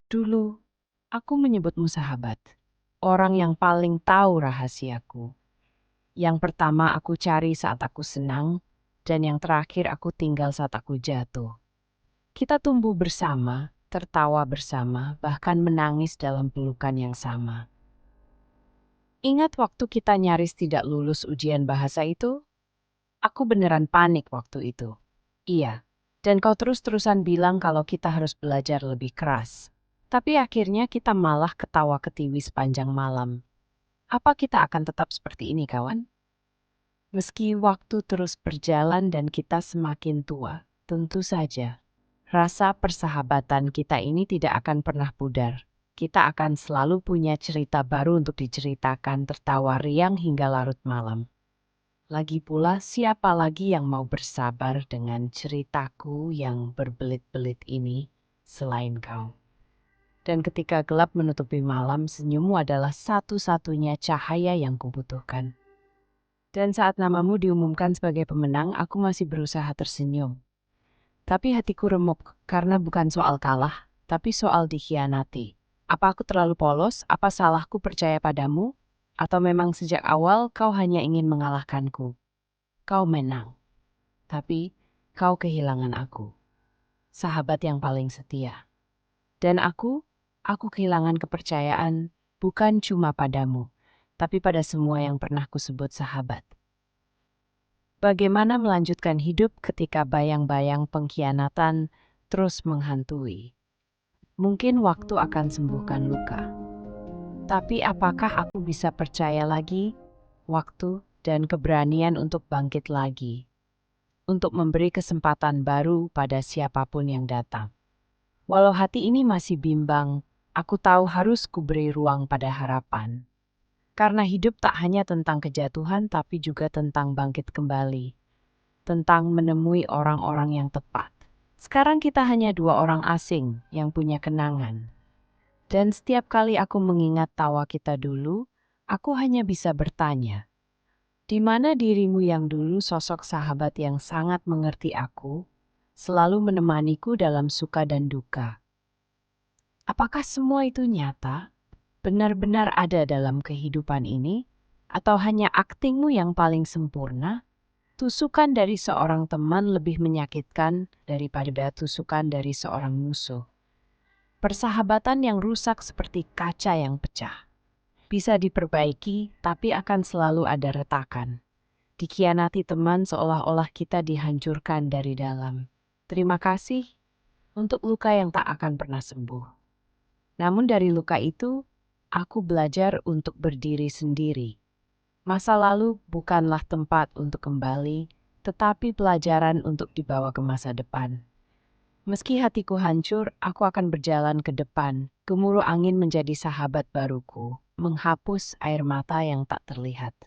Dulu, aku menyebutmu sahabat. Orang yang paling tahu rahasiaku. Yang pertama aku cari saat aku senang, dan yang terakhir aku tinggal saat aku jatuh. Kita tumbuh bersama, tertawa bersama, bahkan menangis dalam pelukan yang sama. Ingat waktu kita nyaris tidak lulus ujian bahasa itu? Aku beneran panik waktu itu. Iya, dan kau terus-terusan bilang kalau kita harus belajar lebih keras. Tapi akhirnya kita malah ketawa ketiwi sepanjang malam. Apa kita akan tetap seperti ini, kawan? Meski waktu terus berjalan dan kita semakin tua, tentu saja rasa persahabatan kita ini tidak akan pernah pudar. Kita akan selalu punya cerita baru untuk diceritakan, tertawa riang hingga larut malam. Lagi pula, siapa lagi yang mau bersabar dengan ceritaku yang berbelit-belit ini selain kau? Dan ketika gelap menutupi malam, senyummu adalah satu-satunya cahaya yang kubutuhkan. Dan saat namamu diumumkan sebagai pemenang, aku masih berusaha tersenyum. Tapi hatiku remuk karena bukan soal kalah, tapi soal dikhianati. Apa aku terlalu polos? Apa salahku percaya padamu? Atau memang sejak awal kau hanya ingin mengalahkanku? Kau menang, tapi kau kehilangan aku, sahabat yang paling setia. Dan aku kehilangan kepercayaan bukan cuma padamu, tapi pada semua yang pernah kusebut sahabat. Bagaimana melanjutkan hidup ketika bayang-bayang pengkhianatan terus menghantui? Mungkin waktu akan sembuhkan luka. Tapi apakah aku bisa percaya lagi waktu dan keberanian untuk bangkit lagi? Untuk memberi kesempatan baru pada siapapun yang datang. Walau hati ini masih bimbang, aku tahu harus kuberi ruang pada harapan. Karena hidup tak hanya tentang kejatuhan tapi juga tentang bangkit kembali. Tentang menemui orang-orang yang tepat. Sekarang kita hanya dua orang asing yang punya kenangan. Dan setiap kali aku mengingat tawa kita dulu, aku hanya bisa bertanya, di mana dirimu yang dulu sosok sahabat yang sangat mengerti aku, selalu menemaniku dalam suka dan duka? Apakah semua itu nyata? Benar-benar ada dalam kehidupan ini? Atau hanya aktingmu yang paling sempurna? Tusukan dari seorang teman lebih menyakitkan daripada tusukan dari seorang musuh. Persahabatan yang rusak seperti kaca yang pecah. Bisa diperbaiki, tapi akan selalu ada retakan. Dikhianati teman seolah-olah kita dihancurkan dari dalam. Terima kasih untuk luka yang tak akan pernah sembuh. Namun dari luka itu, aku belajar untuk berdiri sendiri. Masa lalu bukanlah tempat untuk kembali, tetapi pelajaran untuk dibawa ke masa depan. Meski hatiku hancur, aku akan berjalan ke depan. Gemuruh angin menjadi sahabat baruku, menghapus air mata yang tak terlihat.